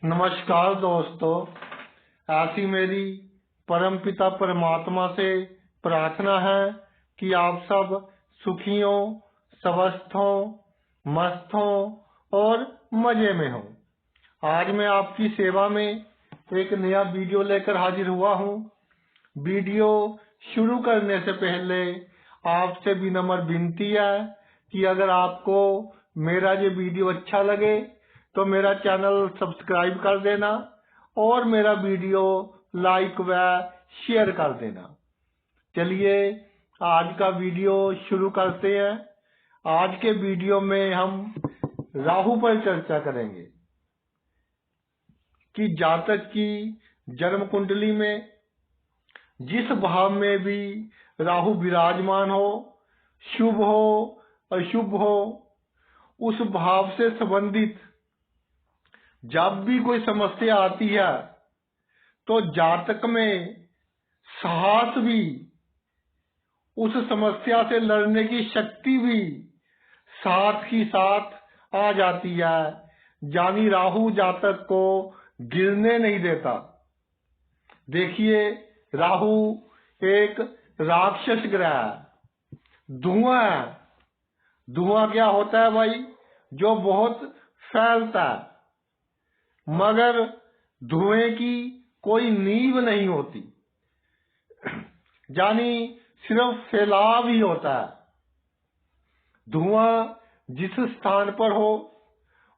नमस्कार दोस्तों, ऐसी मेरी परमपिता परमात्मा से प्रार्थना है कि आप सब सुखी हो, स्वस्थ हो, मस्त हो और मजे में हो। आज मैं आपकी सेवा में एक नया वीडियो लेकर हाजिर हुआ हूँ। वीडियो शुरू करने से पहले आपसे विनम्र विनती है कि अगर आपको मेरा ये वीडियो अच्छा लगे तो मेरा चैनल सब्सक्राइब कर देना और मेरा वीडियो लाइक व शेयर कर देना। चलिए आज का वीडियो शुरू करते हैं। आज के वीडियो में हम राहु पर चर्चा करेंगे कि जातक की जन्म कुंडली में जिस भाव में भी राहु विराजमान हो, शुभ हो अशुभ हो, उस भाव से संबंधित जब भी कोई समस्या आती है तो जातक में साहस भी, उस समस्या से लड़ने की शक्ति भी साथ ही साथ आ जाती है। यानी राहु जातक को गिरने नहीं देता। देखिए, राहु एक राक्षस ग्रह है, धुआं है। धुआं क्या होता है भाई? जो बहुत फैलता है, मगर धुएं की कोई नींव नहीं होती, यानी सिर्फ फैलाव ही होता है। धुआं जिस स्थान पर हो,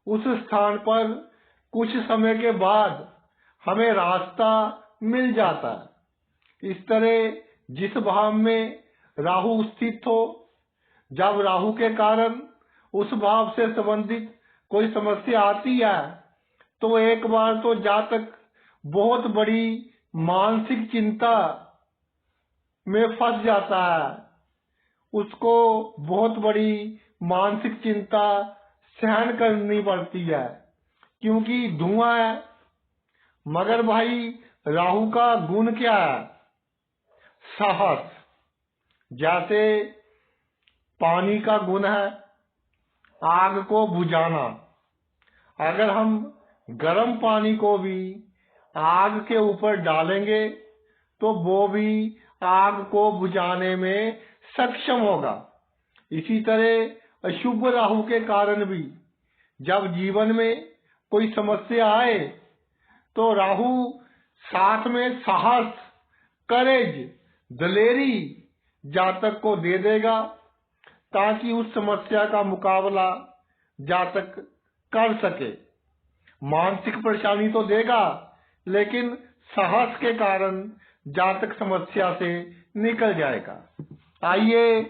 उस स्थान पर कुछ समय के बाद हमें रास्ता मिल जाता है। इस तरह जिस भाव में राहु स्थित हो, जब राहु के कारण उस भाव से संबंधित कोई समस्या आती है तो एक बार तो जातक बहुत बड़ी मानसिक चिंता में फंस जाता है। उसको बहुत बड़ी मानसिक चिंता सहन करनी पड़ती है, क्योंकि धुआं है। मगर भाई राहु का गुण क्या है? साहस। जैसे पानी का गुण है आग को बुझाना। अगर हम गर्म पानी को भी आग के ऊपर डालेंगे तो वो भी आग को बुझाने में सक्षम होगा। इसी तरह अशुभ राहु के कारण भी जब जीवन में कोई समस्या आए तो राहु साथ में साहस, करेज, दलेरी जातक को दे देगा, ताकि उस समस्या का मुकाबला जातक कर सके। मानसिक परेशानी तो देगा, लेकिन साहस के कारण जातक समस्या से निकल जाएगा। आइए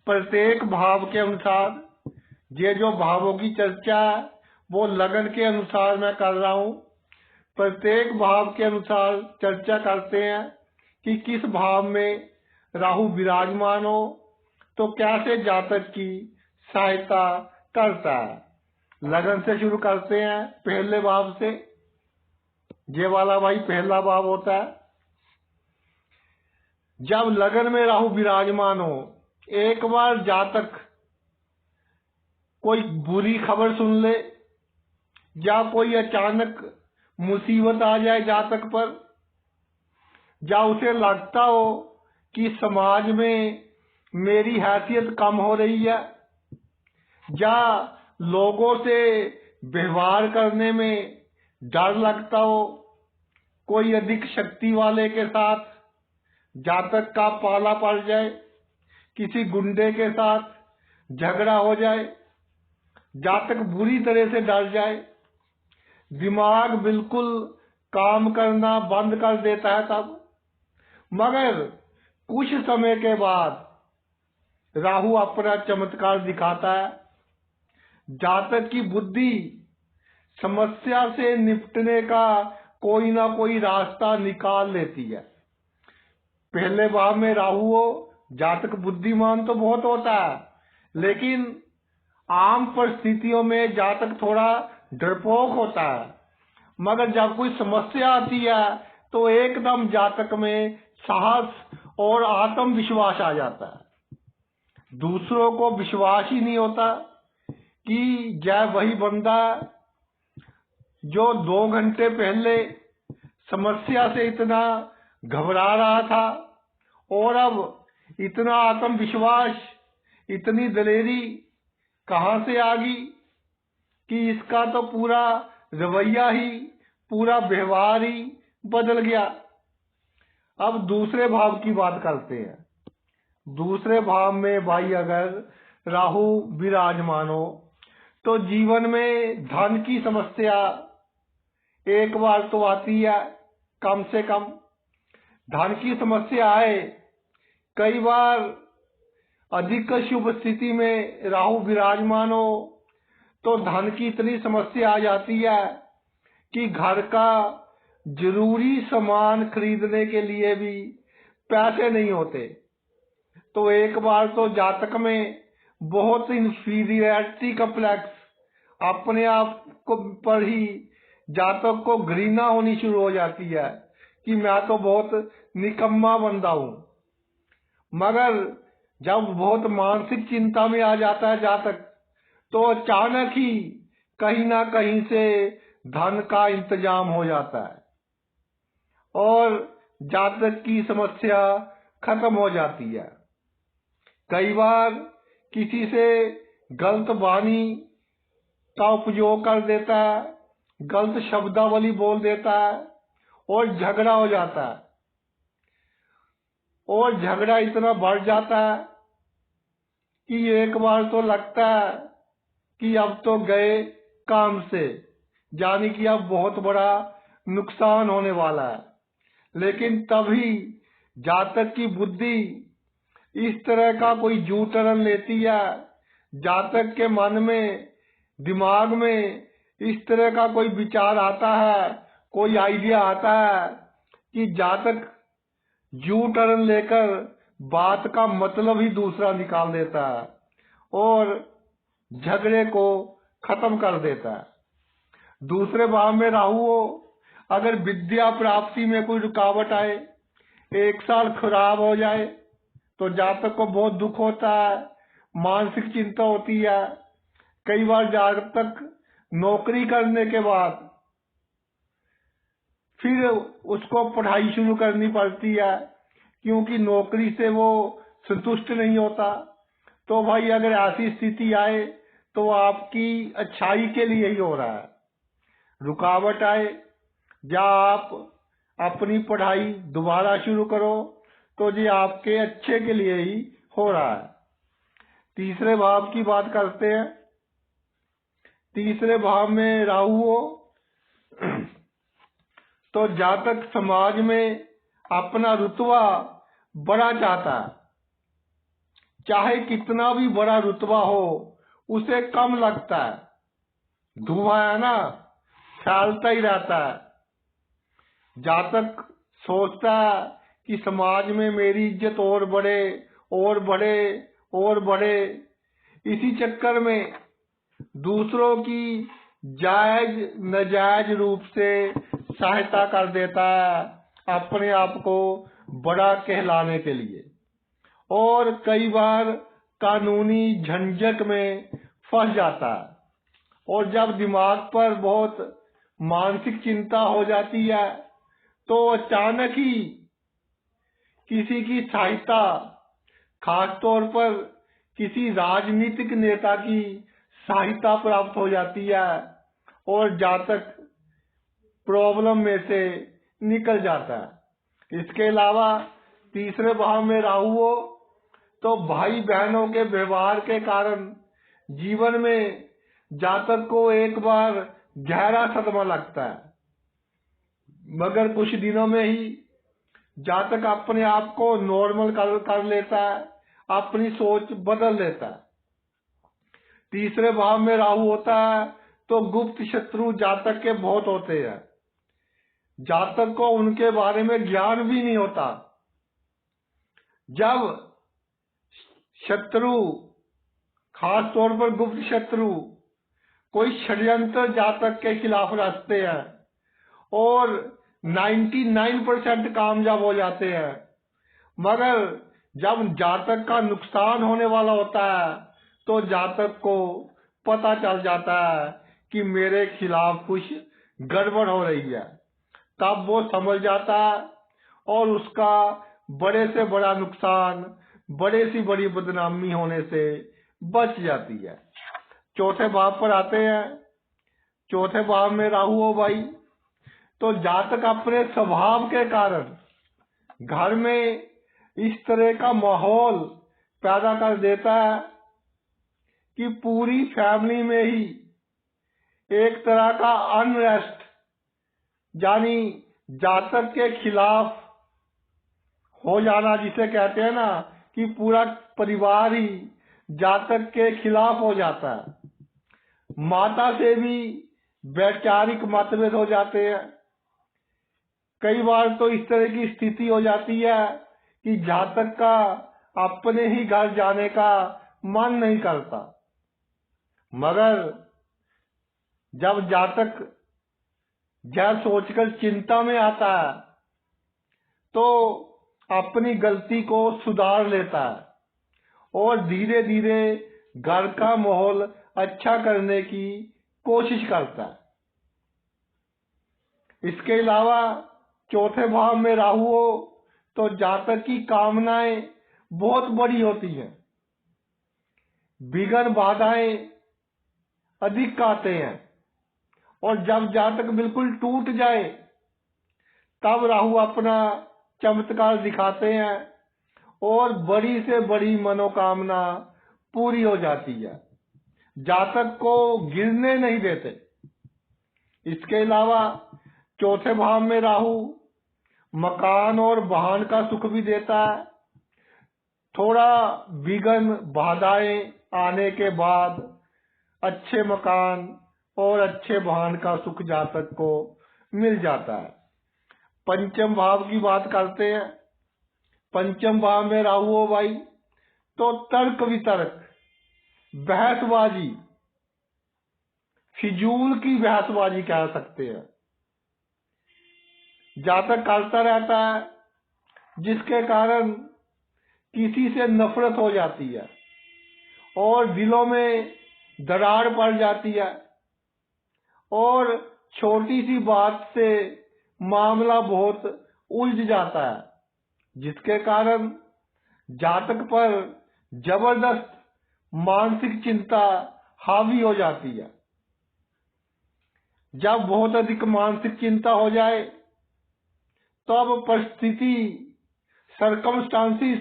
प्रत्येक भाव के अनुसार, ये जो भावों की चर्चा है वो लगन के अनुसार मैं कर रहा हूँ। प्रत्येक भाव के अनुसार चर्चा करते हैं कि किस भाव में राहु विराजमान हो तो कैसे जातक की सहायता करता है। लगन से शुरू करते हैं, पहले भाव से। ये वाला भाई पहला भाव होता है। जब लगन में राहु विराजमान हो, एक बार जातक कोई बुरी खबर सुन ले या कोई अचानक मुसीबत आ जाए जातक पर, या उसे लगता हो कि समाज में मेरी हैसियत कम हो रही है, या लोगों से व्यवहार करने में डर लगता हो, कोई अधिक शक्ति वाले के साथ जातक का पाला पड़ जाए, किसी गुंडे के साथ झगड़ा हो जाए, जातक बुरी तरह से डर जाए, दिमाग बिल्कुल काम करना बंद कर देता है तब। मगर कुछ समय के बाद राहु अपना चमत्कार दिखाता है। जातक की बुद्धि समस्या से निपटने का कोई ना कोई रास्ता निकाल लेती है। पहले भाव में राहु हो, जातक बुद्धिमान तो बहुत होता है, लेकिन आम परिस्थितियों में जातक थोड़ा डरपोक होता है। मगर जब कोई समस्या आती है तो एकदम जातक में साहस और आत्मविश्वास आ जाता है। दूसरों को विश्वास ही नहीं होता कि जय वही बंदा जो 2 घंटे पहले समस्या से इतना घबरा रहा था और अब इतना आत्मविश्वास, इतनी दलेरी कहाँ से आ गई कि इसका तो पूरा रवैया ही, पूरा व्यवहार ही बदल गया। अब दूसरे भाव की बात करते हैं। दूसरे भाव में भाई अगर राहु विराजमान हो तो जीवन में धन की समस्या एक बार तो आती है, कम से कम धन की समस्या आए। कई बार अधिक शुभ स्थिति में राहु विराजमान हो तो धन की इतनी समस्या आ जाती है कि घर का जरूरी सामान खरीदने के लिए भी पैसे नहीं होते। तो एक बार तो जातक में बहुत इंफीरियरिटी कम्प्लेक्स अपने आप को पर ही जातक को घृणा होनी शुरू हो जाती है कि मैं तो बहुत निकम्मा बंदा हूं। मगर जब बहुत मानसिक चिंता में आ जाता है जातक, तो अचानक ही कहीं ना कहीं से धन का इंतजाम हो जाता है और जातक की समस्या खत्म हो जाती है। कई बार किसी से गलत वाणी का उपयोग कर देता है, गलत शब्दावली बोल देता है और झगड़ा हो जाता है। और झगड़ा इतना बढ़ जाता है कि एक बार तो लगता है कि अब तो गए काम से, यानी कि अब बहुत बड़ा नुकसान होने वाला है। लेकिन तभी जातक की बुद्धि इस तरह का कोई जू टर्न लेती है, जातक के मन में, दिमाग में इस तरह का कोई विचार आता है, कोई आइडिया आता है कि जातक यू टर्न लेकर बात का मतलब ही दूसरा निकाल देता है और झगड़े को खत्म कर देता है। दूसरे भाव में राहु हो, अगर विद्या प्राप्ति में कोई रुकावट आए, 1 साल खराब हो जाए, तो जातक को बहुत दुख होता है, मानसिक चिंता होती है। कई बार जातक नौकरी करने के बाद फिर उसको पढ़ाई शुरू करनी पड़ती है, क्योंकि नौकरी से वो संतुष्ट नहीं होता। तो भाई अगर ऐसी स्थिति आए तो आपकी अच्छाई के लिए ही हो रहा है। रुकावट आए या आप अपनी पढ़ाई दोबारा शुरू करो तो जी आपके अच्छे के लिए ही हो रहा है। तीसरे भाव की बात करते हैं। तीसरे भाव में राहु हो तो जातक समाज में अपना रुतबा बड़ा चाहता है। चाहे कितना भी बड़ा रुतबा हो उसे कम लगता है। धुआं है ना, फैलता ही रहता है। जातक सोचता है कि समाज में मेरी इज्जत और बढ़े और बढ़े और बढ़े। इसी चक्कर में दूसरों की जायज नाजायज रूप से सहायता कर देता है अपने आप को बड़ा कहलाने के लिए, और कई बार कानूनी झंझट में फंस जाता है। और जब दिमाग पर बहुत मानसिक चिंता हो जाती है तो अचानक ही किसी की सहायता, खासतौर पर किसी राजनीतिक नेता की सहायता प्राप्त हो जाती है और जातक प्रॉब्लम में से निकल जाता है। इसके अलावा तीसरे भाव में राहु हो तो भाई बहनों के व्यवहार के कारण जीवन में जातक को एक बार गहरा सदमा लगता है, मगर कुछ दिनों में ही जातक अपने आप को नॉर्मल कर लेता है, अपनी सोच बदल लेता है। तीसरे भाव में राहु होता है तो गुप्त शत्रु जातक के बहुत होते हैं। जातक को उनके बारे में ज्ञान भी नहीं होता। जब शत्रु, खास तौर पर गुप्त शत्रु, कोई षड्यंत्र जातक के खिलाफ रचते हैं और 99% कामयाब हो जाते हैं, मगर जब जातक का नुकसान होने वाला होता है तो जातक को पता चल जाता है कि मेरे खिलाफ कुछ गड़बड़ हो रही है, तब वो समझ जाता है और उसका बड़े से बड़ा नुकसान, बड़े से बड़ी बदनामी होने से बच जाती है। चौथे भाव पर आते हैं। चौथे भाव में राहु हो भाई, तो जातक अपने स्वभाव के कारण घर में इस तरह का माहौल पैदा कर देता है कि पूरी फैमिली में ही एक तरह का अनरेस्ट, यानी जातक के खिलाफ हो जाना, जिसे कहते हैं ना कि पूरा परिवार ही जातक के खिलाफ हो जाता है। माता से भी वैचारिक मतभेद हो जाते हैं। कई बार तो इस तरह की स्थिति हो जाती है कि जातक का अपने ही घर जाने का मन नहीं करता, मगर जब जातक यह सोचकर चिंता में आता है तो अपनी गलती को सुधार लेता है और धीरे धीरे घर का माहौल अच्छा करने की कोशिश करता है। इसके अलावा चौथे भाव में राहु हो तो जातक की कामनाएं बहुत बड़ी होती हैं, विघ्न बाधाएं अधिक आते हैं, और जब जातक बिल्कुल टूट जाए तब राहु अपना चमत्कार दिखाते हैं और बड़ी से बड़ी मनोकामना पूरी हो जाती है, जातक को गिरने नहीं देते। इसके अलावा चौथे भाव में राहु मकान और वाहन का सुख भी देता है। थोड़ा विघ्न बाधाएं आने के बाद अच्छे मकान और अच्छे वाहन का सुख जातक को मिल जाता है। पंचम भाव की बात करते हैं। पंचम भाव में राहु हो भाई, तो तर्क वितर्क, बहसबाजी, फिजूल की बहसबाजी कह सकते हैं, जातक करता रहता है, जिसके कारण किसी से नफरत हो जाती है और दिलों में दरार पड़ जाती है और छोटी सी बात से मामला बहुत उलझ जाता है, जिसके कारण जातक पर जबरदस्त मानसिक चिंता हावी हो जाती है। जब बहुत अधिक मानसिक चिंता हो जाए तब परिस्थिति, सर्कमस्टांसिस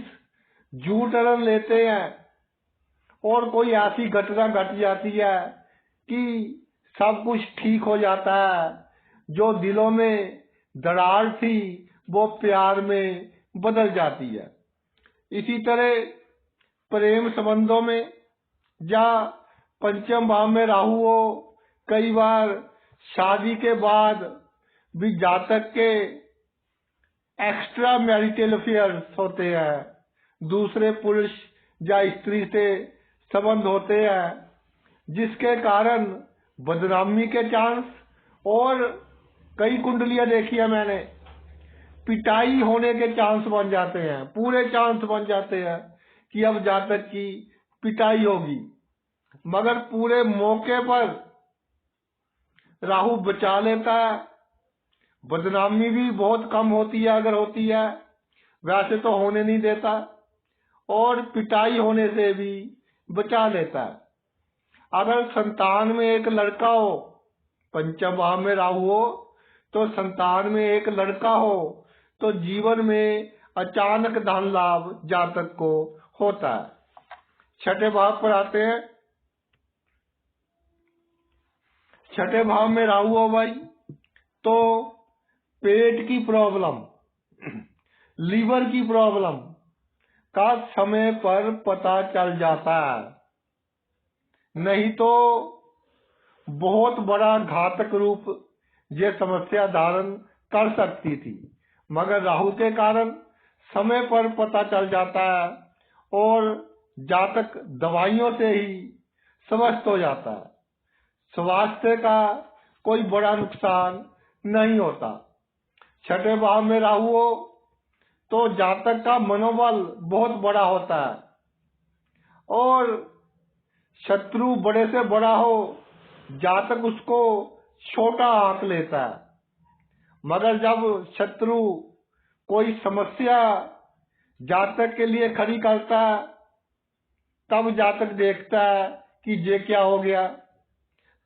जू टर्न लेते हैं और कोई ऐसी घटना घट जाती है कि सब कुछ ठीक हो जाता है। जो दिलों में दरार थी वो प्यार में बदल जाती है। इसी तरह प्रेम संबंधों में या पंचम भाव में राहु हो, कई बार शादी के बाद भी जातक के एक्स्ट्रा मैरिटल अफेयर्स होते हैं, दूसरे पुरुष या स्त्री से संबंध होते हैं, जिसके कारण बदनामी के चांस, और कई कुंडलियां देखी है मैंने, पिटाई होने के चांस बन जाते हैं, पूरे चांस बन जाते हैं कि अब जातक की पिटाई होगी, मगर पूरे मौके पर राहु बचा लेता है। बदनामी भी बहुत कम होती है, अगर होती है, वैसे तो होने नहीं देता, और पिटाई होने से भी बचा लेता है। अगर संतान में एक लड़का हो, पंचम भाव में राहु हो, तो संतान में एक लड़का हो तो जीवन में अचानक धन लाभ जातक को होता है। छठे भाव पर आते हैं। छठे भाव में राहु हो भाई, तो पेट की प्रॉब्लम, लीवर की प्रॉब्लम का समय पर पता चल जाता है, नहीं तो बहुत बड़ा घातक रूप ये समस्या धारण कर सकती थी, मगर राहु के कारण समय पर पता चल जाता है और जातक दवाइयों से ही स्वस्थ हो जाता है। स्वास्थ्य का कोई बड़ा नुकसान नहीं होता। छठे भाव में राहु हो तो जातक का मनोबल बहुत बड़ा होता है, और शत्रु बड़े से बड़ा हो, जातक उसको छोटा आंक लेता है। मगर जब शत्रु कोई समस्या जातक के लिए खड़ी करता है, तब जातक देखता है कि ये क्या हो गया।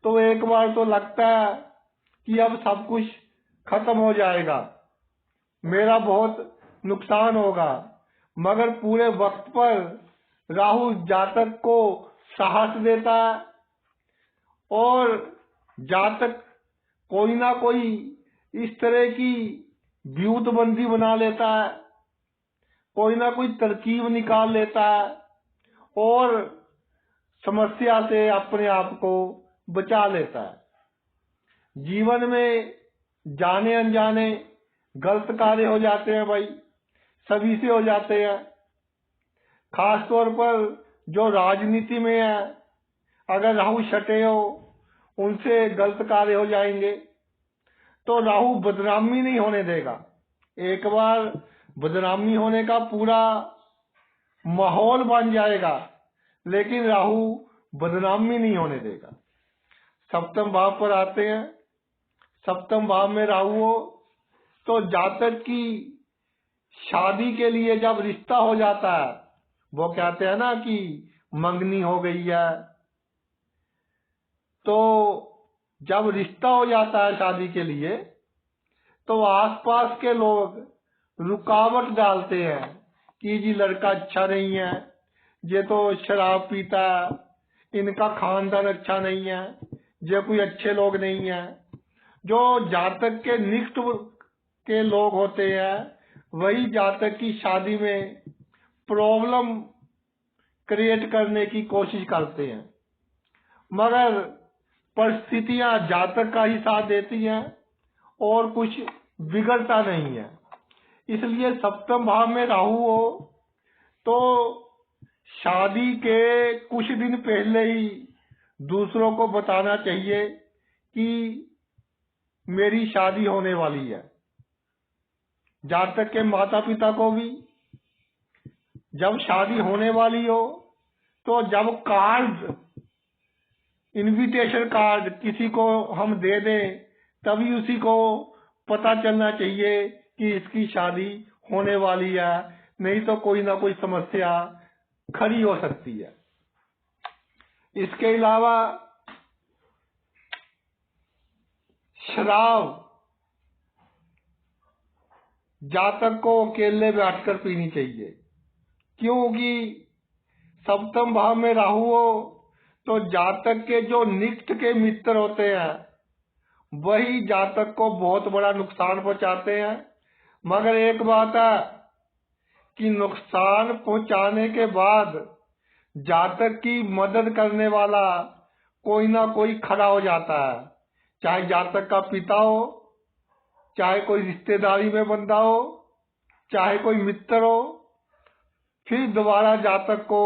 तो एक बार तो लगता है कि अब सब कुछ खत्म हो जाएगा, मेरा बहुत नुकसान होगा। मगर पूरे वक्त पर राहु जातक को साहस देता है और जातक कोई ना कोई इस तरह की व्यूतबंदी बना लेता है, कोई ना कोई तरकीब निकाल लेता है और समस्या से अपने आप को बचा लेता है। जीवन में जाने अनजाने गलत कार्य हो जाते हैं भाई, सभी से हो जाते हैं। खास तौर पर जो राजनीति में है, अगर राहु छठे हो, उनसे गलत कार्य हो जाएंगे। तो राहु बदनामी नहीं होने देगा। एक बार बदनामी होने का पूरा माहौल बन जाएगा, लेकिन राहु बदनामी नहीं होने देगा। सप्तम भाव पर आते हैं। सप्तम भाव में राहु हो तो जातक की शादी के लिए जब रिश्ता हो जाता है, वो कहते हैं ना कि मंगनी हो गई है, तो जब रिश्ता हो जाता है शादी के लिए, तो आसपास के लोग रुकावट डालते हैं कि जी लड़का अच्छा नहीं है, ये तो शराब पीता है, इनका खानदान अच्छा नहीं है, ये कोई अच्छे लोग नहीं है। जो जातक के निकट के लोग होते हैं, वही जातक की शादी में प्रॉब्लम क्रिएट करने की कोशिश करते हैं। मगर परिस्थितियां जातक का ही साथ देती हैं और कुछ बिगड़ता नहीं है। इसलिए सप्तम भाव में राहु हो तो शादी के कुछ दिन पहले ही दूसरों को बताना चाहिए कि मेरी शादी होने वाली है। जातक के माता पिता को भी जब शादी होने वाली हो, तो जब कार्ड, इनविटेशन कार्ड किसी को हम दे दें, तभी उसी को पता चलना चाहिए कि इसकी शादी होने वाली है, नहीं तो कोई ना कोई समस्या खड़ी हो सकती है। इसके अलावा शराब जातक को अकेले बैठकर पीनी चाहिए, क्योंकि सप्तम भाव में राहु हो तो जातक के जो निकट के मित्र होते हैं, वही जातक को बहुत बड़ा नुकसान पहुंचाते हैं। मगर एक बात है कि नुकसान पहुंचाने के बाद जातक की मदद करने वाला कोई ना कोई खड़ा हो जाता है, चाहे जातक का पिता हो, चाहे कोई रिश्तेदारी में बंदा हो, चाहे कोई मित्र हो, फिर दोबारा जातक को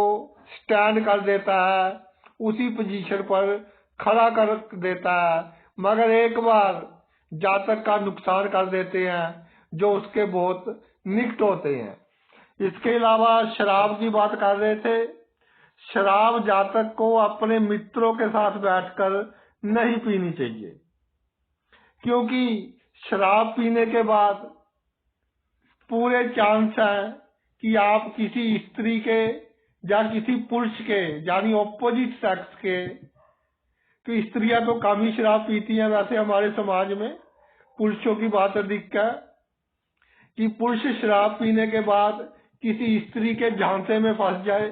स्टैंड कर देता है, उसी पोजीशन पर खड़ा कर देता है। मगर एक बार जातक का नुकसान कर देते हैं जो उसके बहुत निकट होते हैं। इसके अलावा शराब की बात कर रहे थे। शराब जातक को अपने मित्रों के साथ बैठकर नहीं पीनी चाहिए, क्योंकि शराब पीने के बाद पूरे चांस है कि आप किसी स्त्री के या किसी पुरुष के, यानी ऑपोजिट सेक्स के, तो स्त्रियां तो कम ही शराब पीती हैं वैसे हमारे समाज में, पुरुषों की बात अधिक है कि पुरुष शराब पीने के बाद किसी स्त्री के झांसे में फंस जाए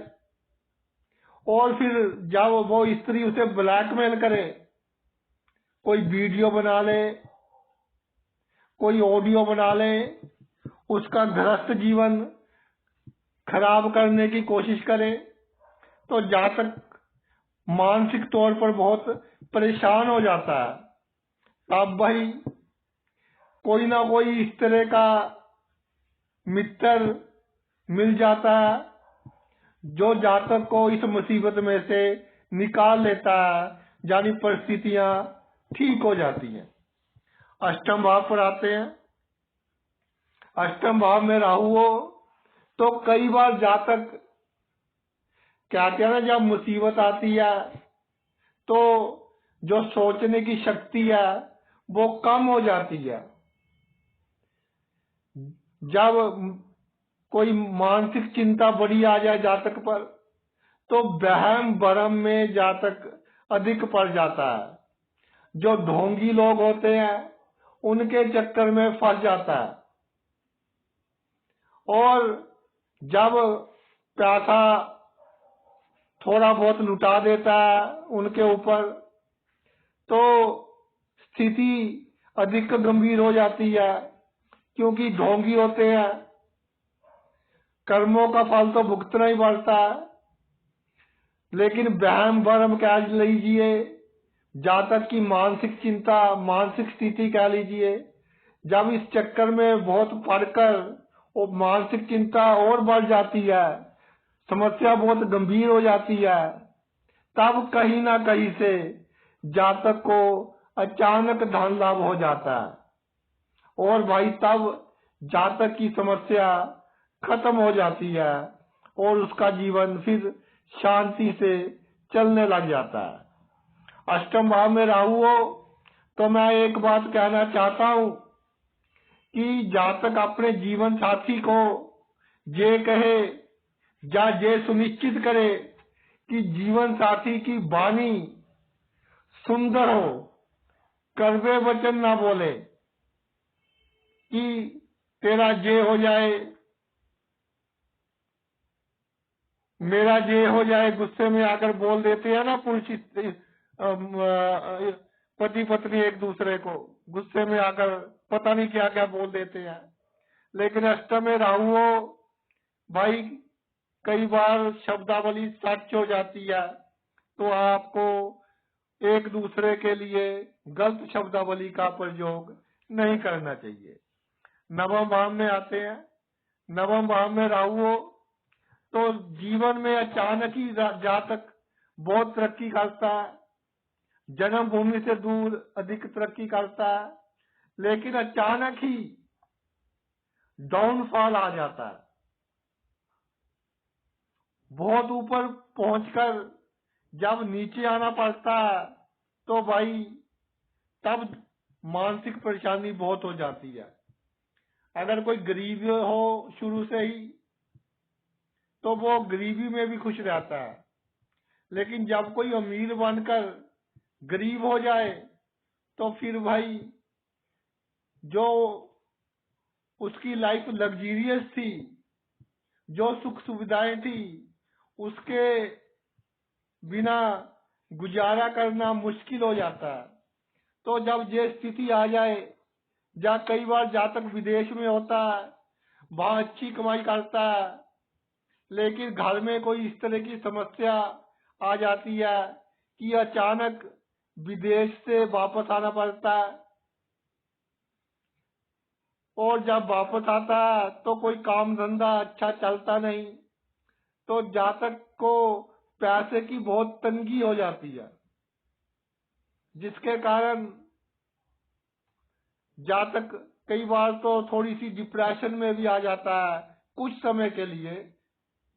और फिर जब वो स्त्री उसे ब्लैकमेल करे, कोई वीडियो बना ले, कोई ऑडियो बना ले, उसका गृहस्थ जीवन खराब करने की कोशिश करे, तो जातक मानसिक तौर पर बहुत परेशान हो जाता है। तब भाई कोई ना कोई इस तरह का मित्र मिल जाता है जो जातक को इस मुसीबत में से निकाल लेता है, यानी परिस्थितियां ठीक हो जाती हैं। अष्टम भाव पर आते हैं। अष्टम भाव में राहु हो तो कई बार जातक कहते हैं ना, जब मुसीबत आती है तो जो सोचने की शक्ति है वो कम हो जाती है। जब कोई मानसिक चिंता बड़ी आ जाए जातक पर, तो वहम भरम में जातक अधिक पड़ जाता है। जो ढोंगी लोग होते हैं उनके चक्कर में फंस जाता है। और जब पैसा थोड़ा बहुत लुटा देता है उनके ऊपर, तो स्थिति अधिक गंभीर हो जाती है, क्योंकि ढोंगी होते हैं। कर्मों का फल तो भुगतना ही पड़ता है, लेकिन वहम भरम कह लीजिए, जातक की मानसिक चिंता, मानसिक स्थिति कह लीजिए, जब इस चक्कर में बहुत पड़कर वो मानसिक चिंता और बढ़ जाती है, समस्या बहुत गंभीर हो जाती है, तब कहीं ना कहीं से जातक को अचानक धन लाभ हो जाता है। और भाई तब जातक की समस्या खत्म हो जाती है और उसका जीवन फिर शांति से चलने लग जाता है। अष्टम भाव में राहु हो तो मैं एक बात कहना चाहता हूं कि जातक अपने जीवन साथी को ये कहे या ये सुनिश्चित करे कि जीवन साथी की वाणी सुंदर हो, कड़वे वचन ना बोले कि तेरा जे हो जाए, मेरा ये हो जाए। गुस्से में आकर बोल देते हैं ना पुरुष पति पत्नी एक दूसरे को गुस्से में आकर पता नहीं क्या क्या बोल देते हैं। लेकिन अष्टम में राहु हो भाई, कई बार शब्दावली सच हो जाती है, तो आपको एक दूसरे के लिए गलत शब्दावली का प्रयोग नहीं करना चाहिए। नवम भाव में आते हैं। नवम भाव में राहु हो तो जीवन में अचानक ही जातक बहुत तरक्की करता है, जन्मभूमि से दूर अधिक तरक्की करता है, लेकिन अचानक ही डाउनफॉल आ जाता है। बहुत ऊपर पहुंचकर जब नीचे आना पड़ता है, तो भाई तब मानसिक परेशानी बहुत हो जाती है। अगर कोई गरीब हो शुरू से ही, तो वो गरीबी में भी खुश रहता है, लेकिन जब कोई अमीर बनकर गरीब हो जाए, तो फिर भाई जो उसकी लाइफ लग्जीरियस थी, जो सुख सुविधाएं थी, उसके बिना गुजारा करना मुश्किल हो जाता है। तो जब ये स्थिति आ जाए, या कई बार जातक विदेश में होता है, वहां अच्छी कमाई करता है, लेकिन घर में कोई इस तरह की समस्या आ जाती है कि अचानक विदेश से वापस आना पड़ता है, और जब वापस आता है तो कोई काम धंधा अच्छा चलता नहीं, तो जातक को पैसे की बहुत तंगी हो जाती है, जिसके कारण जातक कई बार तो थोड़ी सी डिप्रेशन में भी आ जाता है। कुछ समय के लिए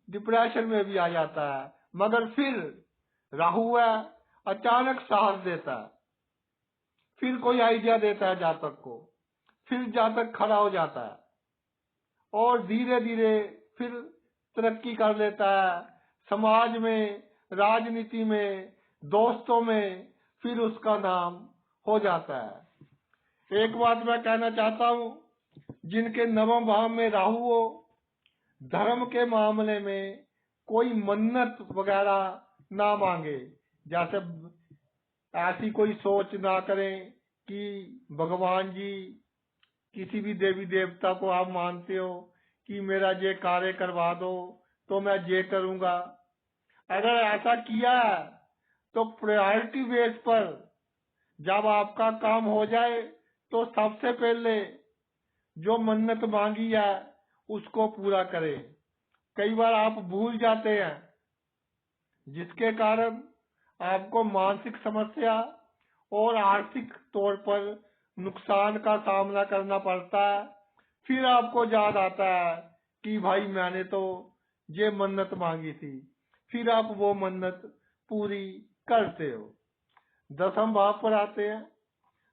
डिप्रेशन में भी आ जाता है, मगर फिर राहु है, अचानक साहस देता है, फिर कोई आइडिया देता है जातक को, फिर जातक खड़ा हो जाता है और धीरे धीरे फिर तरक्की कर लेता है। समाज में, राजनीति में, दोस्तों में फिर उसका नाम हो जाता है। एक बात मैं कहना चाहता हूं, जिनके नवम भाव में राहु हो, धर्म के मामले में कोई मन्नत वगैरह ना मांगे। जैसे ऐसी कोई सोच ना करें कि भगवान जी, किसी भी देवी देवता को आप मानते हो कि मेरा ये कार्य करवा दो तो मैं ये करूंगा। अगर ऐसा किया तो प्रायोरिटी बेस पर जब आपका काम हो जाए, तो सबसे पहले जो मन्नत मांगी है उसको पूरा करें। कई बार आप भूल जाते हैं, जिसके कारण आपको मानसिक समस्या और आर्थिक तौर पर नुकसान का सामना करना पड़ता है। फिर आपको याद आता है कि भाई मैंने तो ये मन्नत मांगी थी, फिर आप वो मन्नत पूरी करते हो। दसम भाव पर आते हैं।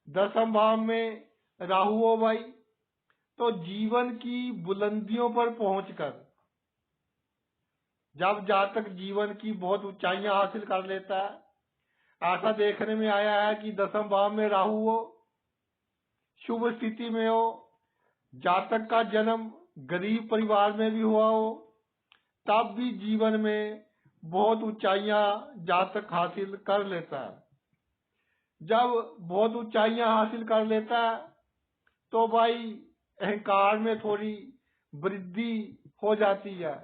10वें भाव में राहु हो भाई, तो जीवन की बुलंदियों पर पहुंचकर जब जातक जीवन की बहुत ऊंचाइयां हासिल कर लेता है, ऐसा देखने में आया है कि 10वें भाव में राहु हो, शुभ स्थिति में हो, जातक का जन्म गरीब परिवार में भी हुआ हो, तब भी जीवन में बहुत ऊंचाइयां जातक हासिल कर लेता है। जब बहुत ऊंचाइयां हासिल कर लेता है तो भाई अहंकार में थोड़ी वृद्धि हो जाती है।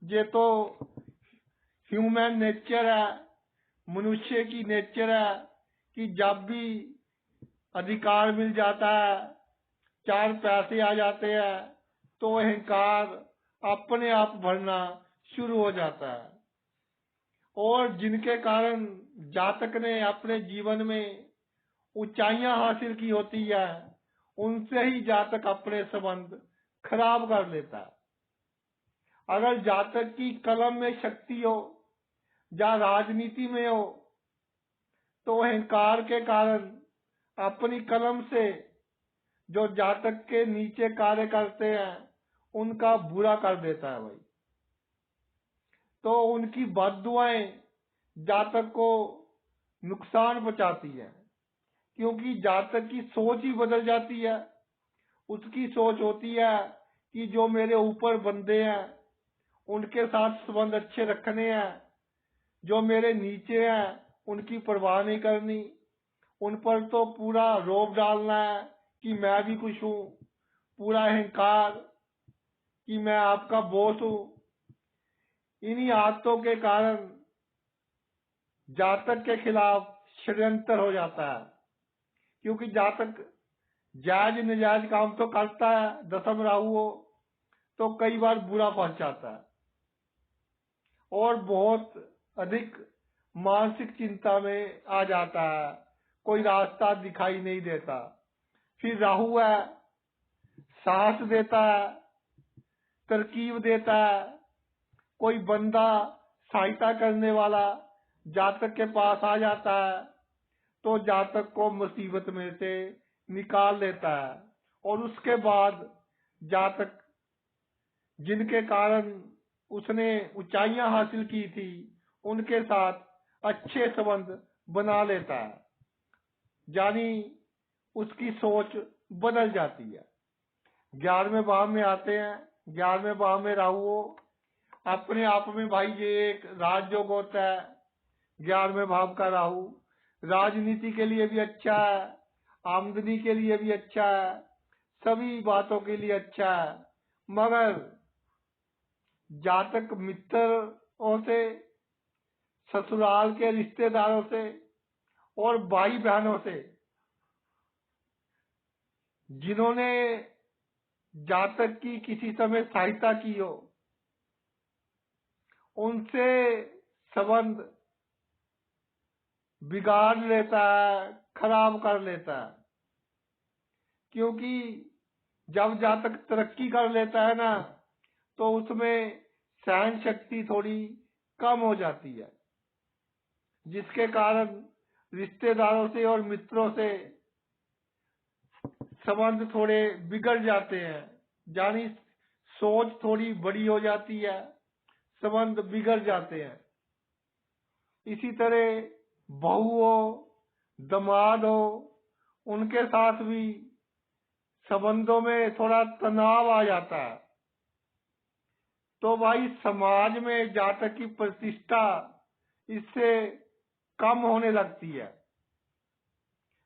ये तो ह्यूमन नेचर है, मनुष्य की नेचर है कि जब भी अधिकार मिल जाता है, 4 पैसे आ जाते हैं, तो अहंकार अपने आप बढ़ना शुरू हो जाता है। और जिनके कारण जातक ने अपने जीवन में ऊंचाइयां हासिल की होती है, उनसे ही जातक अपने संबंध खराब कर लेता है। अगर जातक की कलम में शक्ति हो या राजनीति में हो, तो अहंकार के कारण अपनी कलम से जो जातक के नीचे कार्य करते हैं उनका बुरा कर देता है भाई। तो उनकी बद्दुआएं जातक को नुकसान पहुंचाती है, क्योंकि जातक की सोच ही बदल जाती है। उसकी सोच होती है कि जो मेरे ऊपर बंदे हैं उनके साथ संबंध अच्छे रखने हैं, जो मेरे नीचे हैं उनकी परवाह नहीं करनी, उन पर तो पूरा रौब डालना है कि मैं भी कुछ हूं, पूरा अहंकार कि मैं आपका बॉस हूं। इन्हीं आदतों के कारण जातक के खिलाफ षड्यंत्र हो जाता है, क्योंकि जातक जायज नजायज काम तो करता है, 10वें राहु हो तो कई बार बुरा पहुंचाता है और बहुत अधिक मानसिक चिंता में आ जाता है, कोई रास्ता दिखाई नहीं देता। फिर राहु है, साहस देता है, तरकीब देता है, कोई बंदा सहायता करने वाला जातक के पास आ जाता है तो जातक को मुसीबत में से निकाल लेता है। और उसके बाद जातक जिनके कारण उसने ऊंचाइयां हासिल की थी उनके साथ अच्छे संबंध बना लेता है, यानी उसकी सोच बदल जाती है। 11वें भाव में आते हैं। 11वें भाव में राहु हो, अपने आप में भाई ये एक राजयोग होता है। 11वें भाव का राहु राजनीति के लिए भी अच्छा है, आमदनी के लिए भी अच्छा है, सभी बातों के लिए अच्छा है। मगर जातक मित्रों से, ससुराल के रिश्तेदारों से और भाई बहनों से, जिन्होंने जातक की किसी समय सहायता की हो, उनसे संबंध बिगाड़ लेता है, खराब कर लेता है। क्योंकि जब जातक तरक्की कर लेता है ना, तो उसमें सहन शक्ति थोड़ी कम हो जाती है, जिसके कारण रिश्तेदारों से और मित्रों से संबंध थोड़े बिगड़ जाते हैं, यानी सोच थोड़ी बड़ी हो जाती है, संबंध बिगड़ जाते हैं। इसी तरह बहू हो, दामाद हो, उनके साथ भी संबंधों में थोड़ा तनाव आ जाता है। तो भाई समाज में जातक की प्रतिष्ठा इससे कम होने लगती है।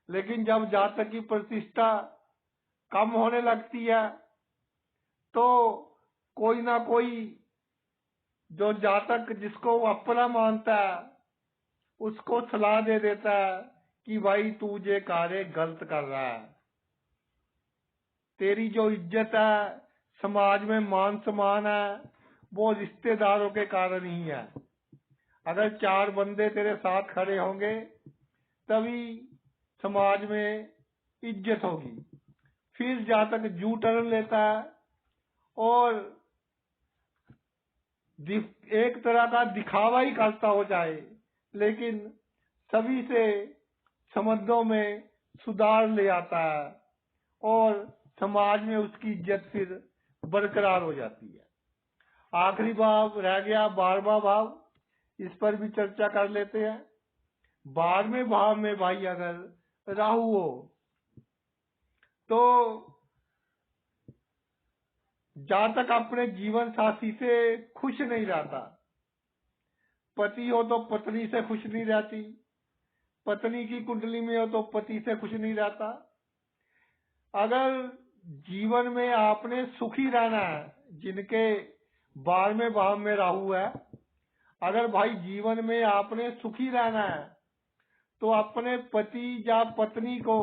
लेकिन जब जातक की प्रतिष्ठा कम होने लगती है तो कोई ना कोई जो जातक जिसको वो अपना मानता है उसको सलाह दे देता है कि भाई तू ये कार्य गलत कर रहा है, तेरी जो इज्जत है, समाज में मान सम्मान है, वो रिश्तेदारों के कारण ही है। अगर 4 बंदे तेरे साथ खड़े होंगे तभी समाज में इज्जत होगी। फिर जातक जू टर्न लेता है और एक तरह का दिखावा ही करता हो जाए, लेकिन सभी से संबंधों में सुधार ले आता है और समाज में उसकी इज्जत फिर बरकरार हो जाती है। आखिरी भाव रह गया 12वां भाव, इस पर भी चर्चा कर लेते हैं। 12वें भाव में भाई अगर राहु हो तो जातक अपने जीवन साथी से खुश नहीं रहता। पति हो तो पत्नी से खुश नहीं रहती, पत्नी की कुंडली में हो तो पति से खुश नहीं रहता। अगर जीवन में आपने सुखी रहना है, जिनके 12वें भाव में राहु है, अगर भाई जीवन में आपने सुखी रहना है तो अपने पति या पत्नी को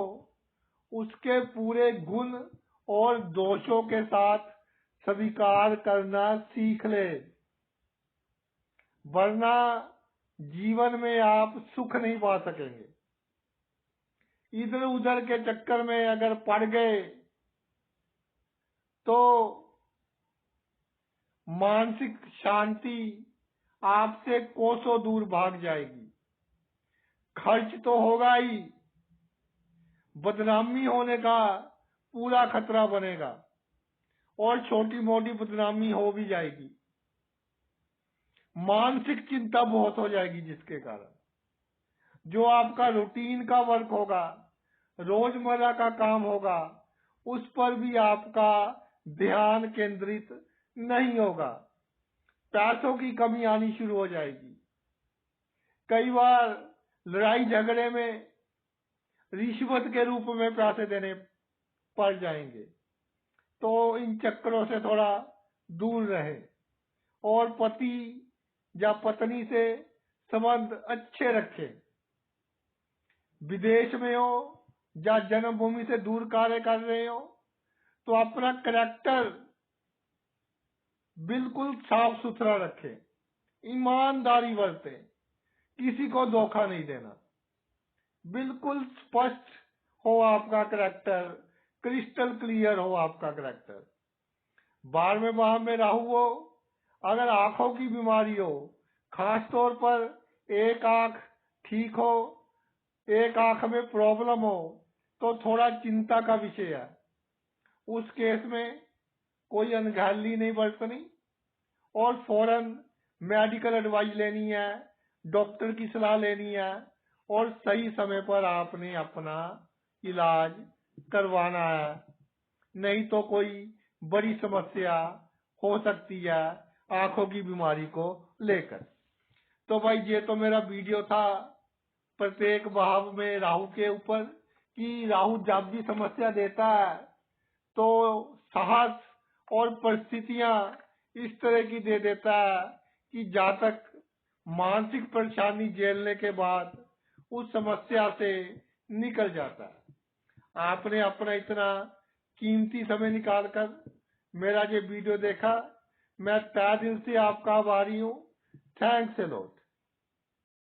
उसके पूरे गुण और दोषों के साथ स्वीकार करना सीख ले, वरना जीवन में आप सुख नहीं पा सकेंगे। इधर उधर के चक्कर में अगर पड़ गए तो मानसिक शांति आपसे कोसों दूर भाग जाएगी। खर्च तो होगा ही, बदनामी होने का पूरा खतरा बनेगा और छोटी मोटी बदनामी हो भी जाएगी। मानसिक चिंता बहुत हो जाएगी, जिसके कारण जो आपका रूटीन का वर्क होगा, रोजमर्रा का काम होगा, उस पर भी आपका ध्यान केंद्रित नहीं होगा। पैसों की कमी आनी शुरू हो जाएगी। कई बार लड़ाई झगड़े में रिश्वत के रूप में पैसे देने पड़ जाएंगे, तो इन चक्करों से थोड़ा दूर रहे और पति या पत्नी से संबंध अच्छे रखें। विदेश में हो या जन्मभूमि से दूर कार्य कर रहे हो तो अपना कैरेक्टर बिल्कुल साफ सुथरा रखें, ईमानदारी बरतें, किसी को धोखा नहीं देना, बिल्कुल स्पष्ट हो आपका कैरेक्टर, क्रिस्टल क्लियर हो आपका कैरेक्टर। 12वें भाव में राहु हो, अगर आंखों की बीमारी हो, खास तौर पर एक आंख ठीक हो, एक आंख में प्रॉब्लम हो, तो थोड़ा चिंता का विषय है। उस केस में कोई अनगहली नहीं बरतनी और फौरन मेडिकल एडवाइस लेनी है, डॉक्टर की सलाह लेनी है और सही समय पर आपने अपना इलाज करवाना है, नहीं तो कोई बड़ी समस्या हो सकती है आंखों की बीमारी को लेकर। तो भाई ये तो मेरा वीडियो था प्रत्येक भाव में राहु के ऊपर, कि राहु जब भी समस्या देता है तो साहस और परिस्थितियां इस तरह की दे देता है कि जातक मानसिक परेशानी झेलने के बाद उस समस्या से निकल जाता है। आपने अपना इतना कीमती समय निकालकर मेरा ये वीडियो देखा, मैं तहे दिल से आपका आभारी हूँ। Thanks a lot.